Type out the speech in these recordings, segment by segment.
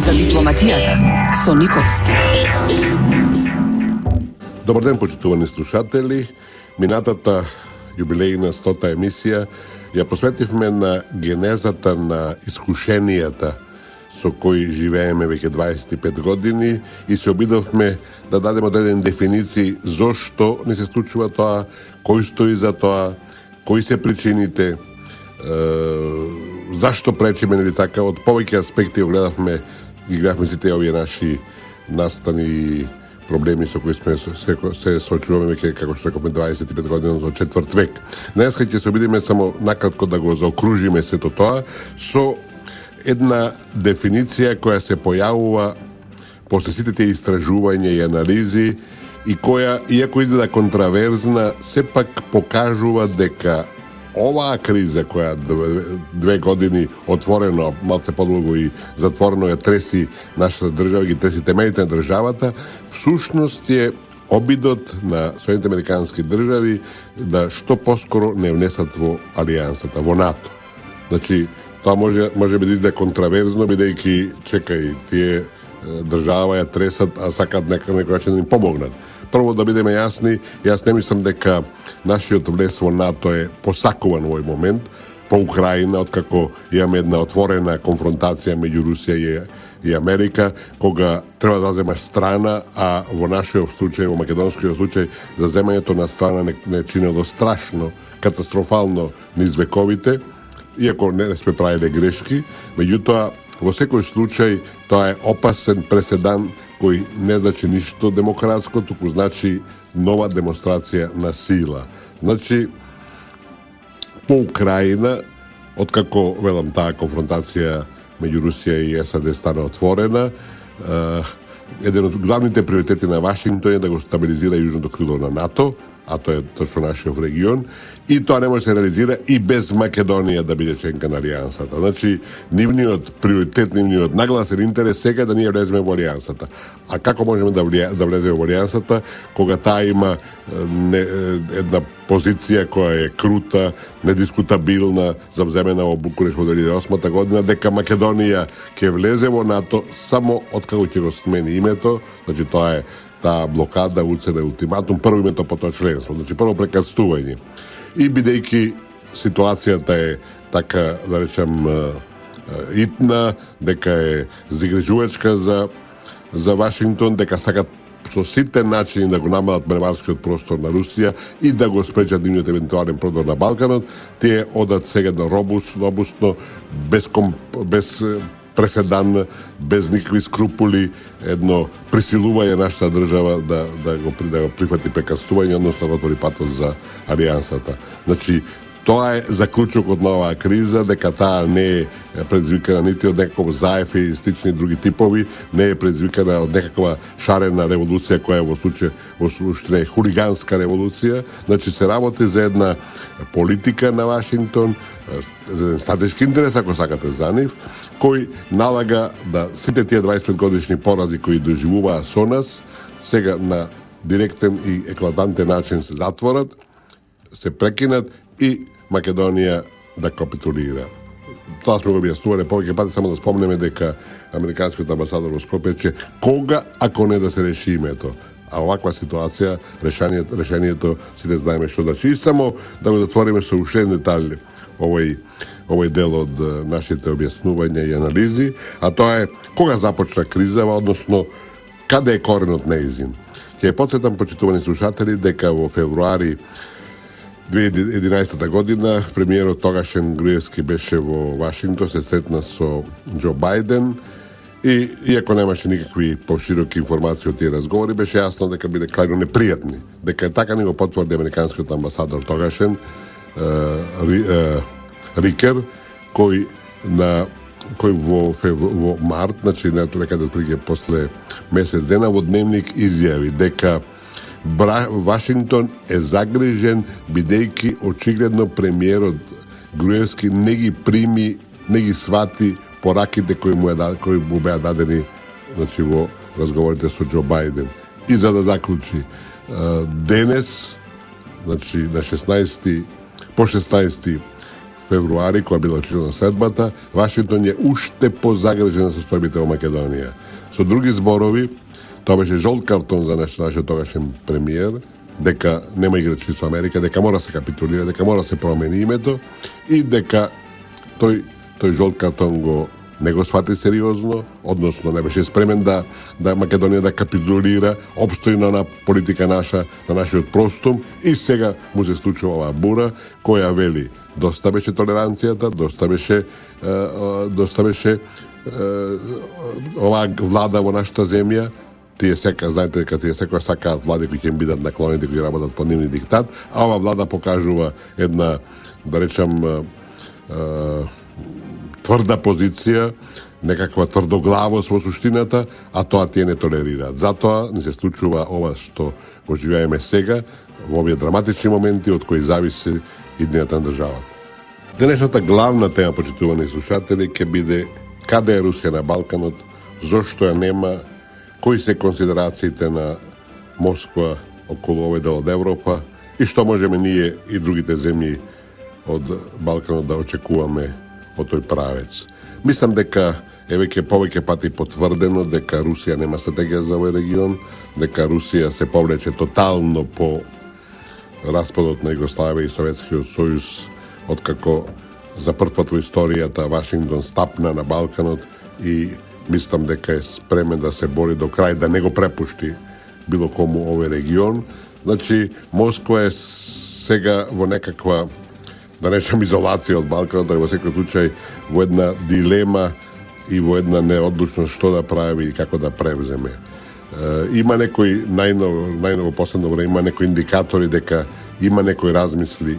за дипломатијата со Никовски. Добар ден, почитувани слушатели. Минатата јубилејна 100-та емисија ја посветивме на генезата на искушенијата со кои живееме веќе 25 години и се обидовме да дадеме одредени дефиниции зошто не се случува тоа, кој стои за тоа, кои се причините, зашто пречиме, нели така, од повеќе аспекти ги гледавме сите овие наши настани проблеми со кои сме се соочуваме веќе, како што рековме, 25 години за четврт век. Денеска ќе се обидиме само накратко да го заокружиме сето тоа со една дефиниција која се појавува после сите тие истражувања и анализи и која, иако иде да контраверзна, сепак покажува дека оваа криза која 2 години отворено, малце подолго и затворено ја треси нашата држава, ги треси темелите на државата, всушност е обидот на Соединените американски држави да што поскоро не внесат во алијансата, во НАТО. Значи, тоа може би да контраверзно, бидејќи, чекај, тие држава ја тресат, а сакат некој начин да им помогнат. Прво да бидеме јасни, јас не мислам дека нашиот влез во НАТО е посакуван во овој момент по Украина, откако имаме една отворена конфронтација меѓу Русија и Америка, кога треба да земаш страна, а во нашиот случај, во македонскиот случај, за земањето на страна не чинело страшно, катастрофално низ вековите, иако не сме правиле грешки, меѓутоа, во секој случај, тоа е опасен преседан кој не значи ништо демократско, туку значи нова демонстрација на сила. Значи, по Украина, откако, велам, таа конфронтација меѓу Русија и САД стана отворена, еден од главните приоритети на Вашингтон е да го стабилизира јужното крило на НАТО, а тоа е точно нашиот регион, и тоа не може да се реализира и без Македонија да биде членка на алијансата. Значи, нивниот приоритет, нивниот нагласен интерес сега да ние влеземе во алијансата. А како можеме да влеземе во алијансата кога таа има една позиција која е крута, недискутабилна, завземена во Букуреш во 2008 година, дека Македонија ќе влезе во НАТО само откако ќе го смени името, значи тоа е таа блокада, уцена ултиматум, прво името, потоа членство. Значи, прво прекастување. И бидејќи ситуацијата е така, да речем, итна, дека е загрижувачка за Вашингтон, дека сакат со сите начини да го намалат мреварскиот простор на Русија и да го спречат нивниот евентуален продор на Балканот, тие одат сега на робустно, без преседан, без никакви скрупули, едно присилување нашата држава да го прифати прекастување, односно да отвори патот за алијансата. Значи, тоа е заклучокот на оваа криза, дека таа не е предизвикана нити од некаков Заев и стични други типови, не е предизвикана од некаква шарена револуција која во суштина е хулиганска револуција. Значи, се работи за една политика на Вашингтон, за еден стратешки интерес, ако сакате, за нив, кој налага да сите тие 25 годишни порази кои доживуваа со нас, сега на директен и еклатантен начин се затворат, се прекинат и Македонија да капитулира. Тоа сме го објаснувале повеќе пати, само да спомнеме дека американскиот амбасадор во Скопје че кога, ако не да се реши името. А оваква ситуација, решението сите знаеме што значи. И само да го затвориме со уште детали овој дел од нашите објаснувања и анализи, а тоа е кога започна кризава, односно каде е коренот неизин. Ќе потсетам, почитувани слушатели, дека во февруари 2011 година премиерот тогашен Груевски беше во Вашингтон, се сретна со Џо Бајден и иако немаше никакви пошироки информации од тие разговори, беше јасно дека биде крајно непријатни. Дека е така ни го потврди американскиот амбасадор тогашен Рикер, кој во март, значи некаде отприлike после месец дена, во дневник изјави дека Вашингтон е загрижен бидејќи очигледно премиерот Груевски не ги прими, не ги свати пораките кои му беа дадени, значи во разговорите со Џо Бајден. И за да заклучи, денес, значи на 16 февруари, која била очигледно следбата, Вашингтон е уште позагрежен со состојбите во Македонија. Со други зборови, тоа беше жолт картон за нашиот тогашен премиер, дека нема играчи со Америка, дека мора да се капитулира, дека мора да се промени името и дека тој жолт картон не го свати сериозно, односно не беше спремен да Македонија да капитулира, опстојна на политика наша, на нашиот простум и сега му се случува оваа бура која вели доста беше толеранцијата, доста беше оваа влада во нашата земја. Тие знаете дека тие секоја сакаат влади кои ќе им бидат наклонети, кои работат по нивни диктат, а ова влада покажува една, да речам, тврда позиција, некаква тврдоглавост во суштината, а тоа тие не толерираат. Затоа ни се случува ова што го живееме сега, во овие драматични моменти од кои зависи иднината на државата. Денешната главна тема, почитувани слушатели, ќе биде каде е Русија на Балканот, зошто ја нема, кои се консидерациите на Москва околу овој дел од Европа и што можеме ние и другите земји од Балканот да очекуваме од тој правец. Мислам дека е веќе повеќе пати потврдено дека Русија нема стратегија за овој регион, дека Русија се повлече тотално по распадот на Југославија и Советскиот сојуз, откако за прв пат во историјата Вашингтон стапна на Балканот и мислам дека е спремен да се бори до крај, да не го препушти било кому овој регион. Значи, Москва е сега во некаква, да речем, изолација од Балканот, во секој случај во една дилема и во една неодлучност што да прави и како да превземе. Има некои, најново последно време, има некои индикатори дека има некои размисли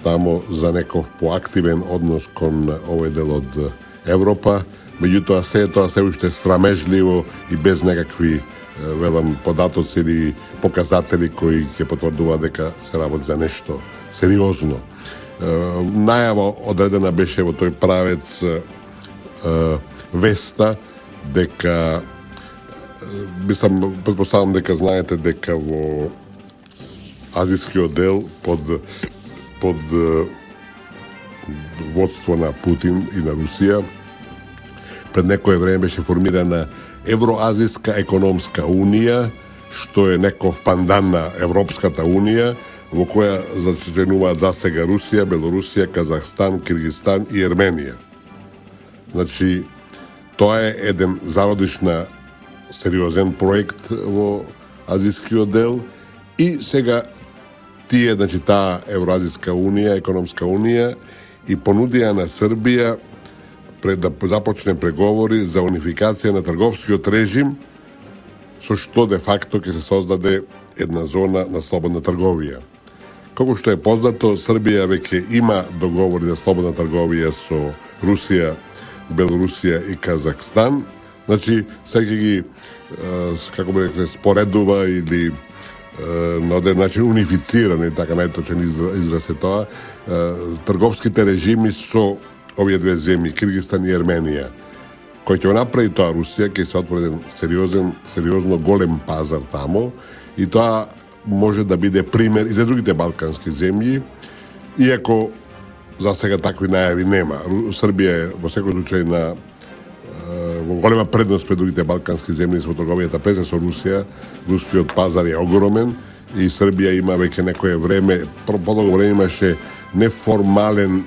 тамо за некој поактивен однос кон овој дел од Европа. Меѓутоа, тоа се уште срамежливо и без некакви, велам, податоци или показатели кои ќе потврдуваат дека се работи за нешто сериозно. Најава одредена беше во тој правец Веста, дека предпоставам дека знаете дека во азискиот дел под водство на Путин и на Русија пред некое време беше формирана Евроазиска економска унија, што е неков пандан на Европската унија, во која зачленуваат засега Русија, Белорусија, Казахстан, Киргизстан и Ерменија. Значи, тоа е еден зародишна сериозен проект во азискиот дел и сега тие, значи таа Евроазиска унија, економска унија, и понудија на Србија пред да започне преговори за унификација на трговскиот режим, со што де факто ќе се создаде една зона на слободна трговија. Како што е познато, Србија веќе има договори за слободна трговија со Русија, Белорусија и Казахстан. Значи, сега ги, како би рекле, споредува или на оден начин унифициран, така најточен израз е тоа, трговските режими со овие две земји, Киргизстан и Ерменија. Кој ќе го направи тоа Русија, ќе се отвори сериозно голем пазар тамо и тоа може да биде пример и за другите балкански земји, иако за сега такви најави нема. Србија е во секој случај во голема предност пред другите балкански земји со трговијата през со Русија. Рускиот пазар е огромен и Србија има веќе некое време, подолго време имаше неформален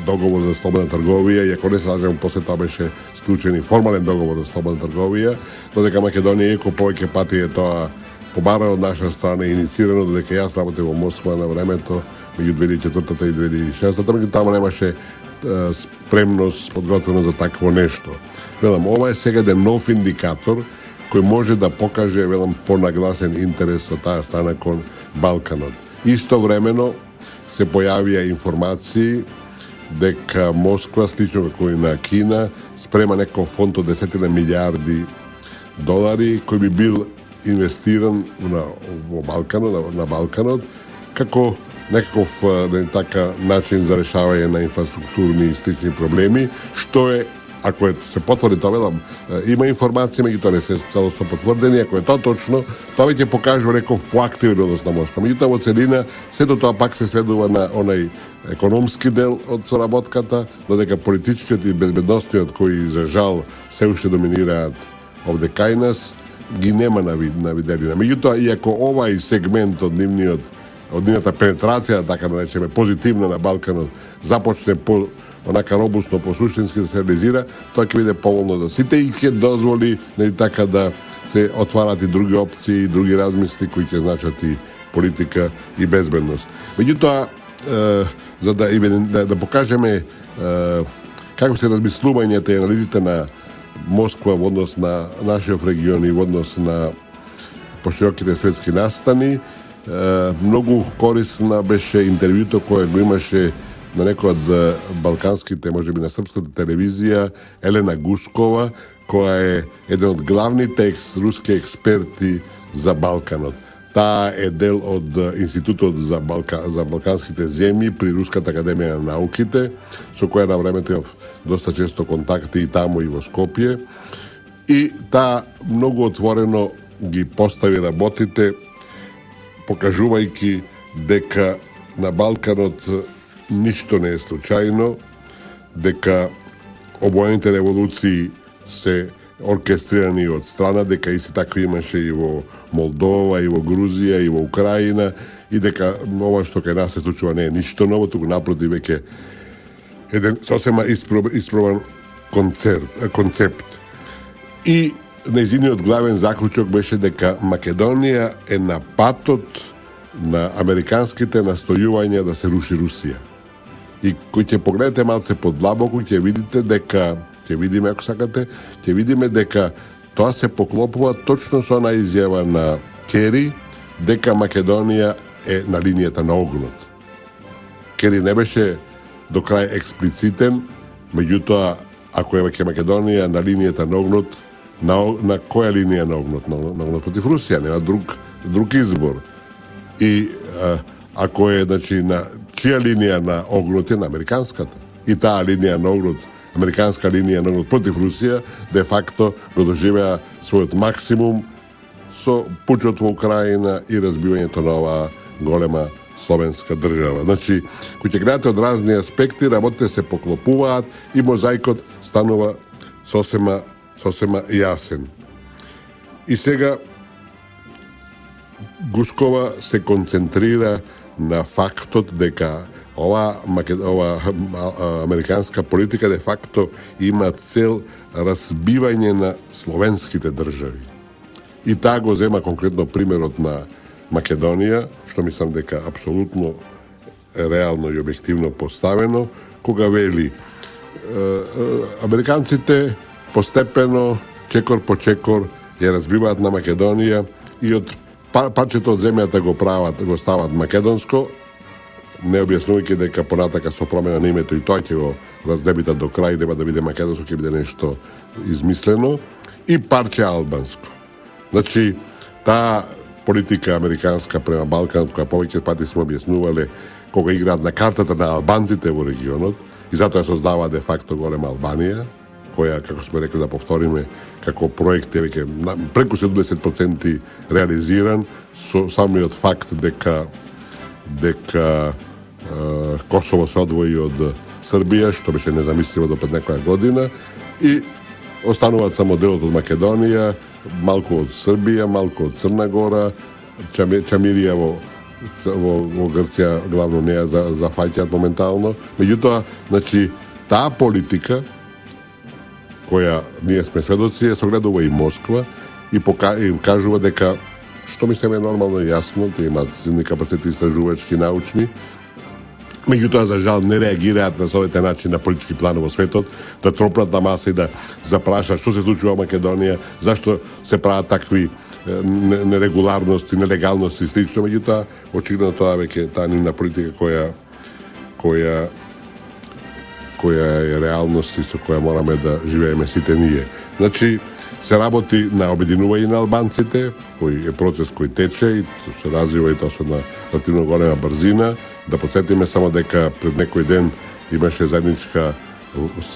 договор за слободна трговија, иако не се лажем, после тоа беше склучен и формален договор за слободна трговија, додека Македонија иако повеќе пати е тоа побарано од наша страна и инициирано, додека јас работев во Москва на времето меѓу 2004 и 2006, меѓу таму немаше спремност, подготвено за такво нешто. Велам, ова е сега еден нов индикатор кој може да покаже, велам, понагласен интерес од таа страна кон Балканот. Истовремено се појавија информации дека Москва, слично како и на Кина, спрема некој фонд од 10 милиарди долари кој би бил инвестиран во Балканот, на Балканот, како некаков начин за решавање на инфраструктурни и слични проблеми, што е ако се потврди тоа, велам, има информации, меѓутоа не се целосно потврдени, ако е тоа точно, тоа ќе покажува некој поактивен однос на Москва. Меѓутоа во целина, сето тоа пак се сведува на онај економски дел од соработката, додека политичкиот и безбедносниот, кои за жал се уште доминираат овде кај нас, ги нема на виделина. Меѓутоа, иако овај сегмент од нивната пенетрација, така да речеме, позитивна на Балканот, започне по онака робусно, по суштински да се реализира, тоа ќе биде поволно за сите и ќе дозволи така да се отварат и други опции, и други размисли кои ќе значат и политика и безбедност. Меѓутоа, за да покажеме како се размислувањата и анализите на Москва во однос на нашиот регион и во однос на пошироките светски настани, многу корисна беше интервјуто кое го имаше на некој од балканските, може би на српската телевизија, Елена Гускова, која е еден од главните руски експерти за Балканот. Таа е дел од Институтот за балканските земји при Руската академија на науките, со која на времето имав доста често контакти и таму и во Скопје. И таа многу отворено ги постави работите, покажувајќи дека на Балканот ништо не е случајно, дека обоените револуции се оркестрирани од страна, дека иси такви имаше и во Молдова, и во Грузија, и во Украина, и дека ова што кај нас се случува не е ништо ново, туку напротив веќе еден сосема испробан концепт. И нејзиниот главен заклучок беше дека Македонија е на патот на американските настојувања да се руши Русија. И кој ќе погледнете малце подлабоко, ќе видите дека, ќе видиме ако сакате, ќе видиме дека тоа се поклопува точно со она изјава на Кери, дека Македонија е на линијата на огнот. Кери не беше до крај експлицитен, меѓутоа, ако е Македонија на линијата на огнот, на која линија на огнот? На огнот против Русија, нема друг избор. И ако е, значи, на чија линија на огнот е на американската. И таа линија на огнот, американска линија на огнот против Русија, де факто го доживеа својот максимум со пучот во Украина и разбивањето на оваа голема словенска држава. Значи, кој ќе гледате од разни аспекти, работите се поклопуваат и мозаикот станува сосема јасен. И сега Гускова се концентрира на фактот дека ова американска политика де факто има цел разбивање на словенските држави. И таа го зема конкретно примерот на Македонија, што мислам дека апсолутно реално и објективно поставено, кога вели американците постепено, чекор по чекор, ја разбиваат на Македонија и од парчето од земјата го стават македонско, не објаснувајќи дека понатака со промена на името и тоа ќе го раздебитат до крај, нема да биде македонско, ќе биде нешто измислено, и парче албанско. Значи, таа политика американска према Балканот, која повеќе пати сме објаснувале, кога играат на картата на албанците во регионот, и затоа создава де факто голема Албанија, која, како сме рекли да повториме, како проект е веќе преку 70% реализиран, со самиот факт дека Косово се одвои од Србија, што беше незамисливо до пред некоја година, и остануваат само делот од Македонија, малку од Србија, малку од Црна Гора, Чамирија во Грција главно неа зафаќаат моментално. Меѓутоа, значи, таа политика која ние сме сведоци, согледува и Москва и кажува дека што мислиме нормално и јасно, те имаат силни капацитети истражувачки, научни, меѓутоа за жал не реагираат на совете начин на политички план во светот, да тропнат на маса и да запрашаат што се случува во Македонија, зашто се прават такви нерегуларности, нелегалности и слично, меѓутоа очигледно тоа веќе таа нивна политика која е реалност и со која мораме да живееме сите ние. Значи, се работи на обединување на албанците, кој е процес кој тече и се развива и тоа со на релативно голема брзина. Да подсетиме само дека пред некој ден имаше заедничка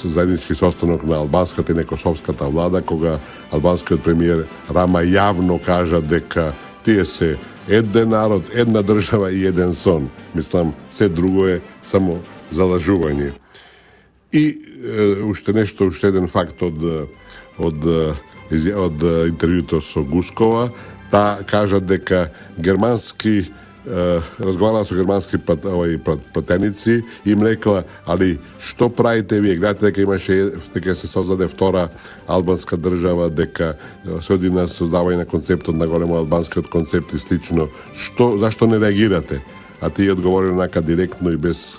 заеднички состанок на албанската и некосовската влада, кога албанскиот премиер Рама јавно кажа дека тие се еден народ, една држава и еден сон. Мислам, се друго е само залажување. И уште еден факт од интервјуто со Гускова, таа кажа дека германски разговарала со германски пратеници и им рекла, али што правите вие? Гледате дека се создаде втора албанска држава, дека се оди на создавање на концептот на големо албанскиот концепт и слично. Зашто не реагирате? А тие одговорили онака директно и без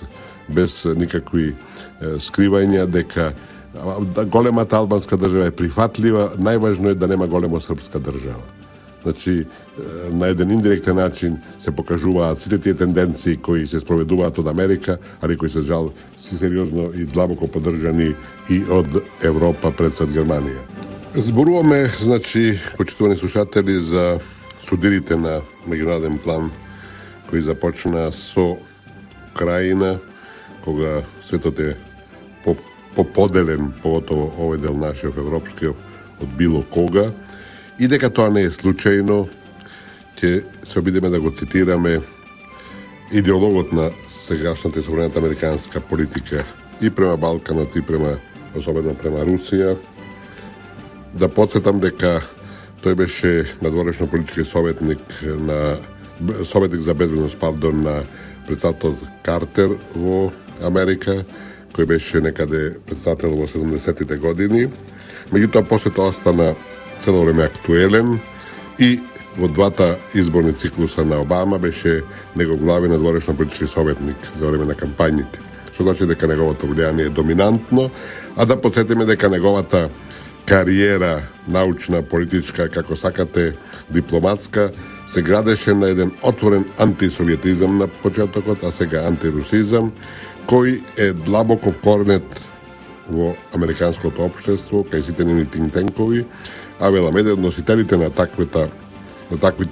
никакви скривања дека големата албанска држава е прифатлива, најважно е да нема големо српска држава. Значи, на еден индиректен начин се покажуваат сите тие тенденции кои се спроведуваат од Америка, али кои се жал си сериозно и длабоко поддржани и од Европа пред од Германија. Зборуваме, значи, почитувани слушатели, за судирите на меѓународен план кои започна со Украина, кога светот е поподелен, поготово овој дел нашиот европскиот, од било кога, и дека тоа не е случајно, ќе се обидеме да го цитираме идеологот на сегашната и современата американска политика и према Балканот и особено према Русија. Да подсетам дека тој беше надворешно политички советник за безбедност, на председателот Картер во Америка, кој беше некаде председател во 70-тите години. Меѓутоа, после тоа остана цело време актуелен и во двата изборни циклуса на Обама беше негов главен надворешно политички советник за време на кампањите. Што значи дека неговото влијание е доминантно, а да подсетиме дека неговата кариера, научна, политичка, како сакате, дипломатска, се градеше на еден отворен антисовjetизам на почетокот, а сега антирусизам, кој е длабоко вкоренет во американското општество, кај сите нивни тинтенкови, а велам, еден од носителите на таквите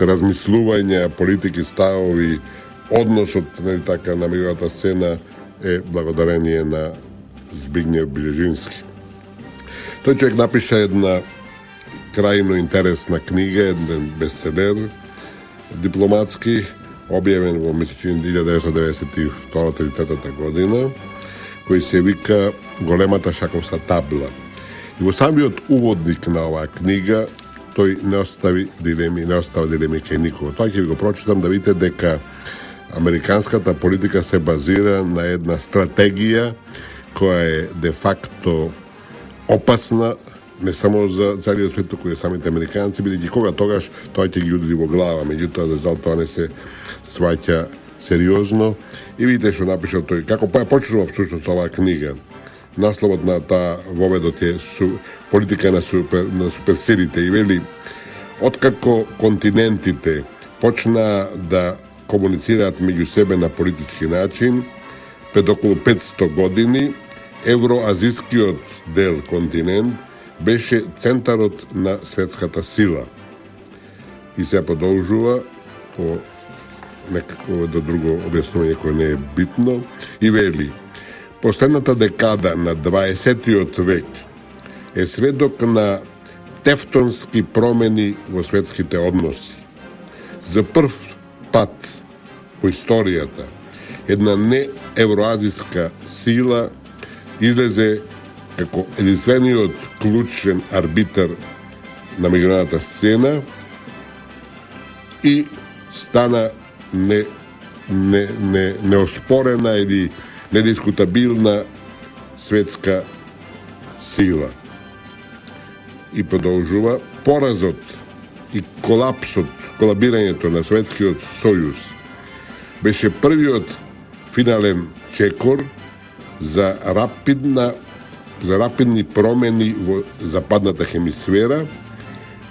размислувања, политики, ставови, односот на меѓународната сцена е благодарение на Збигнев Бжежински. Тој човек напиша една крајно интересна книга, еден бестселер дипломатски, објавен во месечин 1992-1993 година, кој се вика Големата шаковска табла. И во самиот уводник на оваа книга тој не остава дилеми кај никого. Тоа ќе ви го прочитам да видите дека американската политика се базира на една стратегија која е де факто опасна не само за целиот свет, кој е самите американци, бидејќи кога тогаш тоа ќе ги удри во глава, меѓутоа за жал тоа не се сваќа сериозно. И видите што напишал тој, како почнува всушност оваа книга. Насловот на таа воведот е политика на суперсилите и вели: откако континентите почнаа да комуницираат меѓу себе на политички начин, пред околу 500 години, евроазискиот дел континент беше центарот на светската сила. И се продолжува по некако до друго објаснување кој не е битно и вели: последната декада на 20-тиот век е сведок на тефтонски промени во светските односи. За прв пат во историјата една неевроазиска сила излезе како единствениот клучен арбитар на меѓународната сцена и стана неоспорена или недискутабилна светска сила. И продолжува: поразот и колабирањето на Советскиот сојуз беше првиот финален чекор за рапидни промени во западната хемисфера,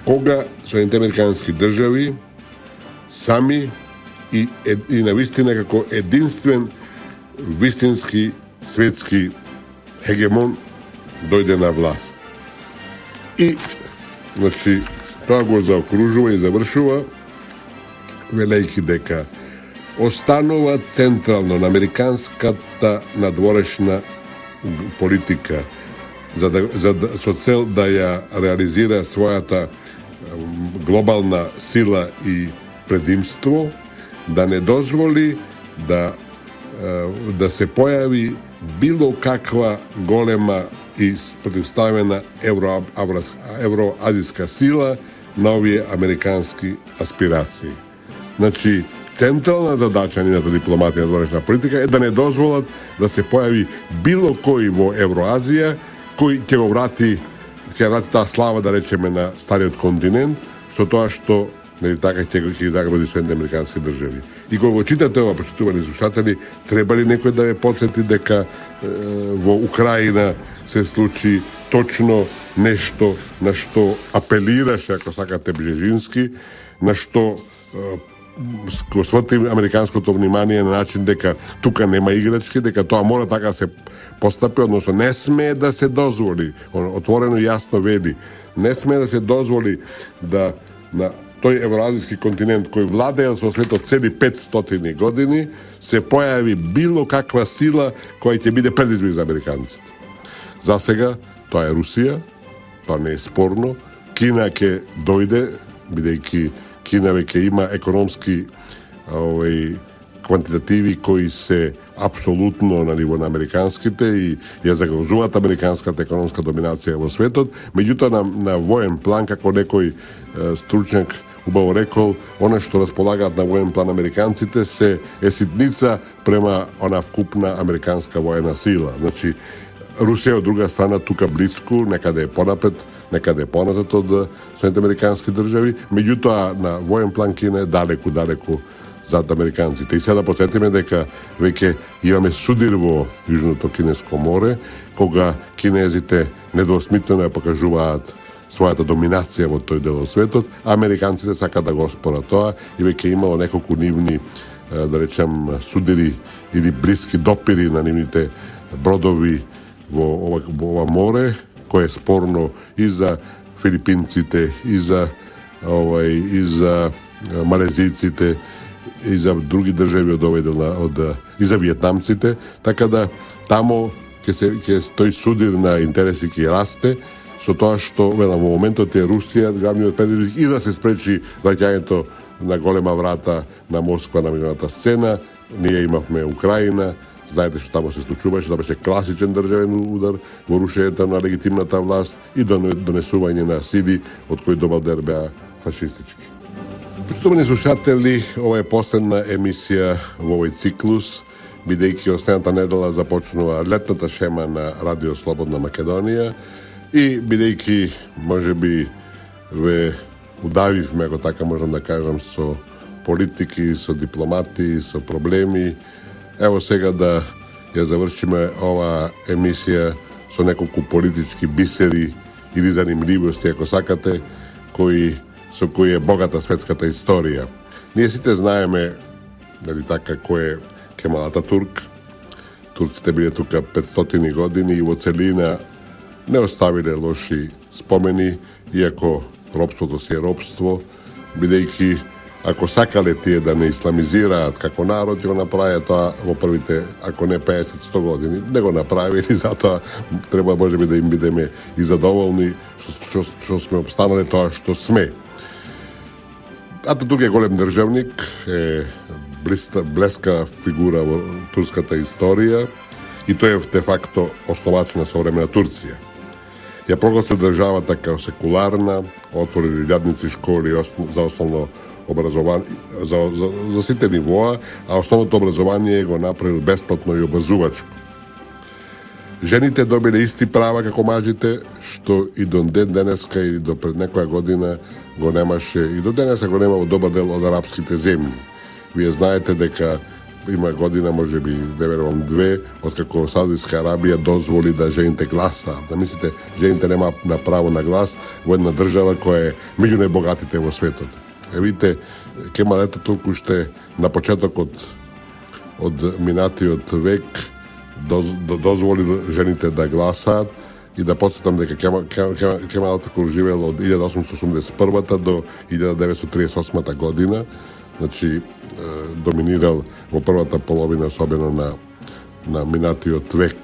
кога Соединетите американски држави сами и навистина како единствен вистински светски хегемон дојде на власт. И, значи, тоа го заокружува и завршува, велејќи дека останува централно на американската надворешна политика со цел да ја реализира својата глобална сила и предимство, да не дозволи да се појави било каква голема и противставена евроазијска сила на овие американски аспирации. Значи, централна задача на дипломатија и външна политика е да не дозволат да се појави било кој во Евроазија кој ќе врати таа слава, да речеме, на стариот континент, со тоа што така ќе ги заграби Соединените американски држави. И кога го читате ова, почитувани слушатели, треба ли некој да ве потсети дека во Украина се случи точно нешто на што апелираше, ако сакате, Бжежински, на што го сврти американското внимание на начин дека тука нема играчки, дека тоа мора така да се постапи, односно не смее да се дозволи, отворено и јасно вели, не смее да се дозволи да на тој евроазијски континент кој владеел со светот цели 500 години се појави било каква сила која ќе биде предизвик за американците. За сега тоа е Русија, тоа не е спорно. Кина ќе дојде, бидејќи Кина веќе има економски квантитативи кои се апсолутно на ниво на американските и ја загрозуваат американската економска доминација во светот. Меѓутоа на воен план, како некој стручњак убаво рекол, она што располагаат на воен план американците се е ситница према она вкупна американска воена сила. Значи, Русија од друга страна тука близко, некаде е понапред, некаде е поназад од Соединените американски држави, меѓутоа на воен план Кина е далеку зад американците. И сега да потсетиме дека веќе имаме судир во Јужното Кинеско море, кога кинезите недвосмислено ја покажуваат својата доминација во тој дел од светот, а американците сакаат да го оспорат тоа и веќе имало неколку нивни, да речем, судири или блиски допири на нивните бродови во ова море, кое е спорно и за филипинците, и за малезиците, и за други држави од овој дел, и за виетнамците, така да тамо ќе тој судир на интереси ќе расте, со тоа што во моментот е Русија главниот предизвик и да се спречи враќањето на голема врата на Москва на меѓународната сцена. Ние имавме Украина, знаете што тамо се случуваше, да беше класичен државен удар во рушењето на легитимната власт и донесување на сили од кои добар дел беа фашистички. Почитувани слушатели, ова е последна емисија во овој циклус, бидејќи останата недела започнува летната шема на Радио Слободна Македонија и бидејќи можеби ве удавивме, ако така можам да кажам, со политики, со дипломати, со проблеми. Ево сега да ја завршиме ова емисија со неколку политички бисери или занимливости, ако сакате, со кои е богата светската историја. Ние сите знаеме, дали така, кој е Кемал Ататурк. Турците биле тука 500 години и во целина не оставиле лоши спомени, иако робството си е робство, бидејќи ако сакале тие да не исламизираат како народ, го направи тоа во првите, ако не 50-100 години. Не го направили, затоа треба можеби да им бидеме и задоволни што сме обстанале тоа што сме. Ататурк е голем државник, е блеска фигура во турската историја и тој е де факто основач на современа Турција. Ја прогласи државата како секуларна, отвори илјадници школи за основно образование, за сите нивоа, а основното образование го направил бесплатно и образувачко. Жените добиле исти права како мажите, што и до ден денеска или до пред некоја година го немаше, и до денеска го нема во добар дел од арапските земји. Вие знаете дека има година, можеби, не верувам 2, откако Саудитска Арабија дозволи да жените гласаат. Да мислите, жените нема на право на глас во една држава која е меѓу најбогатите во светот. Видите, Кемал Ататурк уште на почетокот од минатиот век дозволи жените да гласаат и да подсетам дека Кемал Ататурк живеел од 1881 до 1938 година, значи доминирал во првата половина, особено на минатиот век.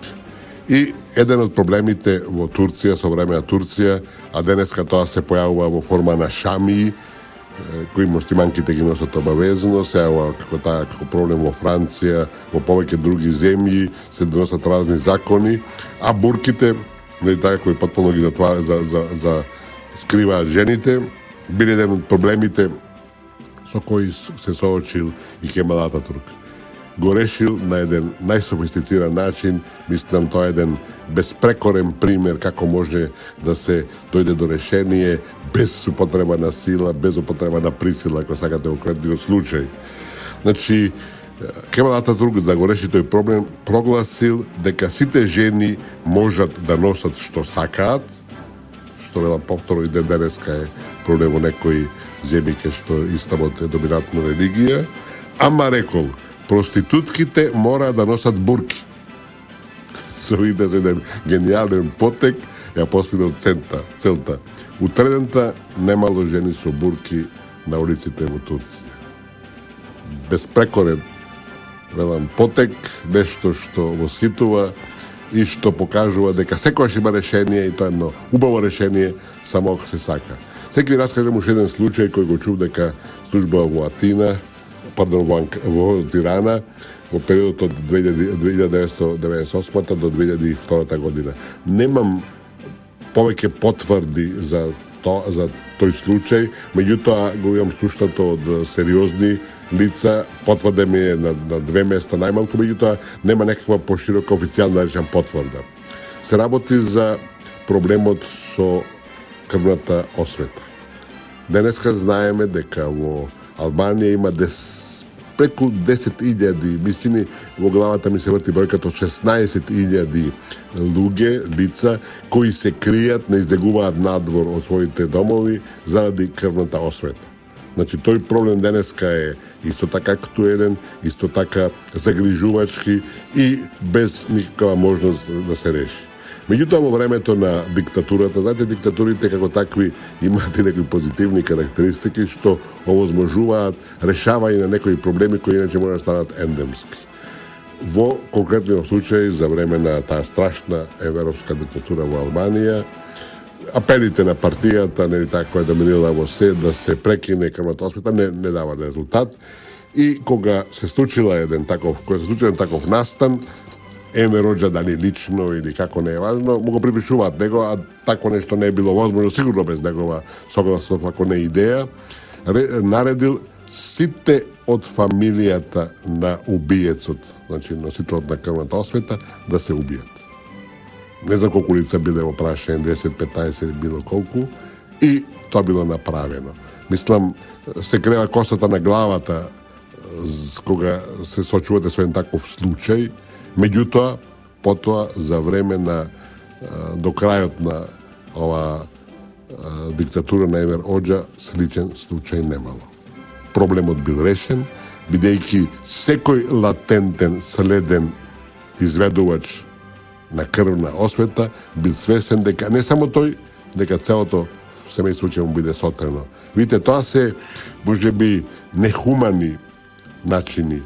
И еден од проблемите во Турција, со време на Турција, а денеска тоа се појавува во форма на шамии, кои муслиманките ги носат обавезно, се јавува како проблем во Франција, во повеќе други земји, се доносат разни закони, а бурките, кои потполно ги за скриваат жените, били еден од проблемите со кои се соочил и Кемал Ататурк. Го решил на еден најсофистициран начин, мислам тоа е еден безпрекорен пример како може да се дојде до решение без употреба на сила, без употреба на присила, ако сакате во конкретниот случај. Значи, Кемал Ататурк да го реши тој проблем, прогласил дека сите жени можат да носат што сакаат, што велам повторно и денеска е проблем во некои земји кај што исламот е доминантна религија, ама рекол, проститутките мора да носат бурки. Со видите за еден гениален потек, ја постигнал целта. Утредента немало жени со бурки на улиците во Турција. Безпрекорен, велам, потек, нешто што восхитува и што покажува дека секојаш има решение и тоа е едно убаво решение, само ако се сака. Секи ви раскажем уште еден случај кој го чув дека служба во Атина, во Тирана, во периодот од 1998 до 2002 година. Немам повеќе потврди за тој случај, меѓутоа го имам слушнато од сериозни лица, потврда ми е на две места најмалку, меѓутоа нема некаква поширока официјална речам потврда. Се работи за проблемот со крвната освета. Денеска знаеме дека во Албанија има преку 10.000, мислини во главата ми се врти бројката од 16.000 луѓе, лица, кои се кријат, не издегуваат надвор од своите домови заради крвната освета. Значи, тој проблем денеска е исто така актуелен, исто така загрижувачки и без никаква можност да се реши. Меѓутоа, во времето на диктатурата, знаете, диктатурите како такви имаат и некои позитивни карактеристики што овозможуваат решавање на некои проблеми кои иначе може да станат ендемски. Во конкретниот случај, за време на таа страшна европска диктатура во Албанија, апелите на партијата, нели така, која доминира во се, да се прекине крвната освета, не дава резултат. И кога се случил еден таков настан, Еме Роџа, дали лично или како не е важно, му го припишуваат него, а такво нешто не е било возможно, сигурно без негова согласност, ако не идеја, наредил сите од фамилијата на убиецот, значи носителот на крвната освета, да се убијат. Не знам колку лица биле во прашање, 10, 15 или било колку, и тоа било направено. Мислам, се крева косата на главата кога се сочувате со еден таков случај. Меѓутоа, потоа, за време на до крајот на ова диктатура на Емир Оџа, сличен случај немало. Проблемот бил решен, бидејќи секој латентен, следен изведувач на крвна освета бил свесен дека не само тој, дека целото семејство ќе му биде сотрено. Видите, тоа се можеби нехумани начини.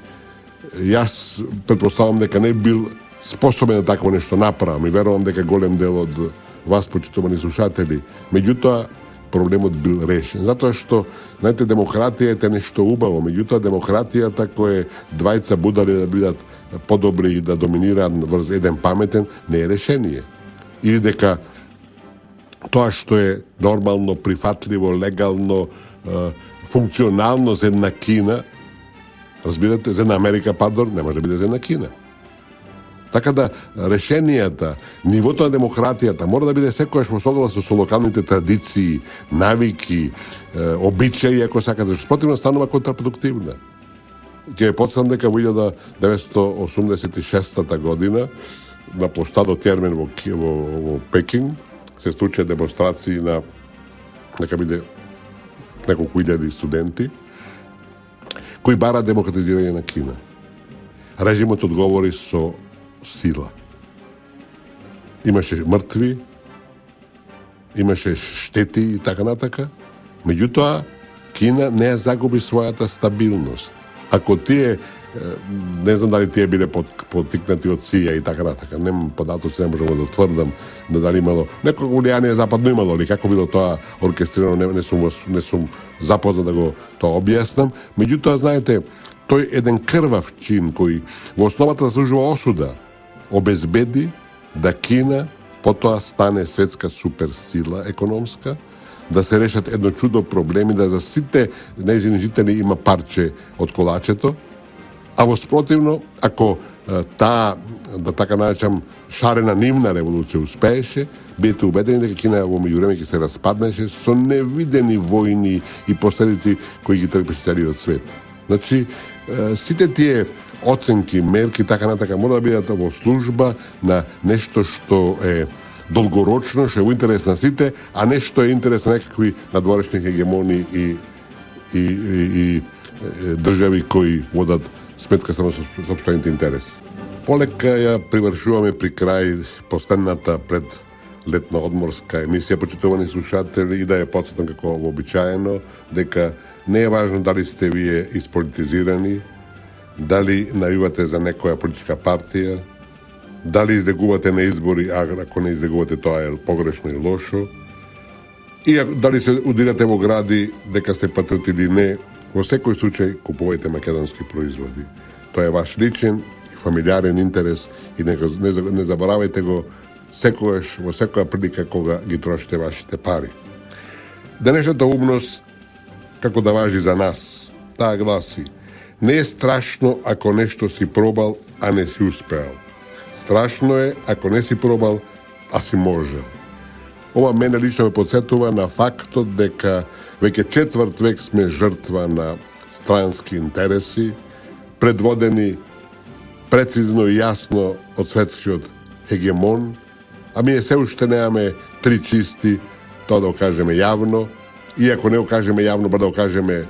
Јас претпоставам дека не бил способен да такво нешто направам и верувам дека голем дел од вас, почитувани слушатели. Меѓутоа, проблемот бил решен. Затоа што, знаете, демократија е нешто убаво, меѓутоа демократијата која двајца будари да бидат подобри и да доминираат врз еден паметен, не е решение. Или дека тоа што е нормално, прифатливо, легално, функционално за една Кина, разбирате, за една Америка, не може да биде за една Кина. Така да, решенијата, нивото на демократијата мора да биде секојаш во согласно со локалните традиции, навики, обичаи, ако сакате, што спротивно станува контрапродуктивна. Ќе потсам дека во 1986 година на площадот Термен во Пекин се случи демонстрации на нека биде неколку илјади студенти кои бара демократизирање на Кина. Режимот одговори со сила. Имаше мртви, имаше штети и така натака. Меѓутоа, Кина не загуби својата стабилност. Ако тие не знам дали тие биле поттикнати од ЦИА и така натака. Немам податоци, не можам да тврдам да дали имало некој влијание западно имало, или како било тоа оркестрирано, не сум запознат да го тоа објаснам. Меѓутоа, знаете, тој еден крвав чин кој во основата заслужува осуда, обезбеди да Кина потоа стане светска суперсила економска, да се решат едно чудо проблеми, да за сите нејзини жители има парче од колачето, а во спротивно, ако таа, да така наречам, шарена нивна револуција успееше, бидете убедени дека Кина во меѓувреме ќе се распаднеше со невидени војни и последици кои ги трпеше целиот свет. Значи, сите тие оценки, мерки, така натака, мора да бидат во служба на нешто што е долгорочно, што е во интерес на сите, а не што е интерес на некакви надворешни хегемони и држави кои водат сметка само со сопствените интереси. Полека ја привршуваме при крај последната пред летна одморска емисија, почитувани слушатели, и да ја потсетам како вообичаено, дека не е важно дали сте вие исполитизирани, дали навивате за некоја политичка партија, дали издегувате на избори, а ако не издегувате тоа е погрешно и лошо, и дали се удирате во гради дека сте патриоти или не, во секој случај купувајте македонски производи. Тоа е ваш личен и фамилиарен интерес и не заборавајте го секогаш, во секоја прилика кога ги трошите вашите пари. Денешната умност, како да важи за нас, таа гласи: не е страшно ако нешто си пробал, а не си успеал. Страшно е ако не си пробал, а си можел. Ова мене лично ме подсетува на фактот дека веќе четврт век сме жртва на странски интереси, предводени прецизно и јасно од светскиот хегемон, а ние се уште немаме три чисти, тоа да го кажеме јавно, и ако не го кажеме јавно, да го кажеме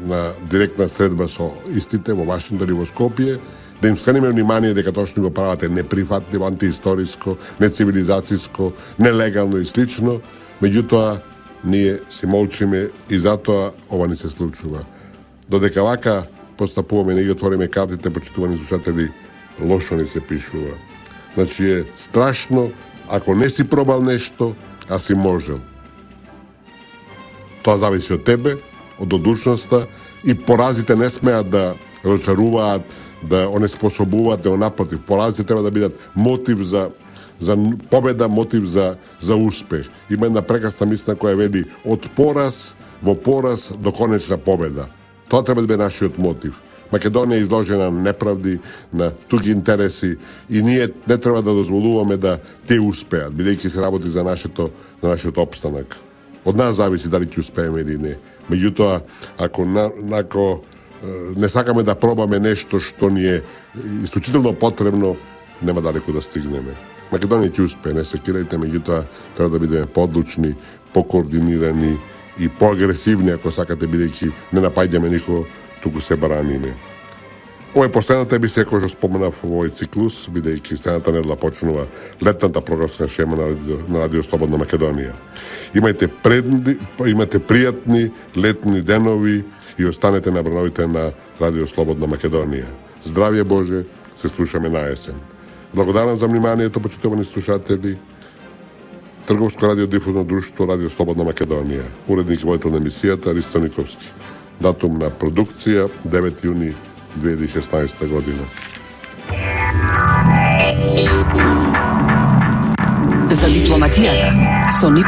на директна средба со истите во Вашингтон и во Скопје, да им скренеме внимание дека тоа што го прават е неприфатливо, антиисториско, нецивилизацијско, нелегално и слично, меѓутоа ние си молчиме и затоа ова ни се случува. Додека вака постапуваме, не ги отвориме картите, почитувани слушатели, лошо ни се пишува. Значи е страшно ако не си пробал нешто, а си можел. Тоа зависи од тебе, од одушноста, и поразите не смеат да разочаруваат, да онеспособуваат, да напротив. Поразите треба да бидат мотив за победа, мотив за успех. Има една прекрасна мисла која вели: од пораз во пораз до конечна победа. Тоа треба да биде нашиот мотив. Македонија е изложена на неправди, на туги интереси, и ние не треба да дозволуваме да те успеат, бидејќи се работи за нашиот опстанак. Од нас зависи дали ќе успееме или не. Меѓутоа, ако не сакаме да пробаме нешто што ни е исклучително потребно, нема далеку да стигнеме. Македонија ќе успее, не се кирајте, меѓутоа треба да бидеме подлучни, покоординирани и поагресивни, ако сакате, бидејќи не напаѓаме никого, туку се браниме. Ова е последната емисија која што споменав во овој циклус, бидејќи следната недела почнува летната програмска шема на Радио Слободна Македонија. Имајте пријатни летни денови и останете на броновите на Радио Слободна Македонија. Здравје Боже, се слушаме на есен. Благодарам за вниманието, почитувани слушатели. Трговско радиодифузно друштво Радио Слободна Македонија. Уредник и водител на емисијата Ристо Никовски. Датум на продукција 9 јуни 2016 година. За дипломатијата со Никовски.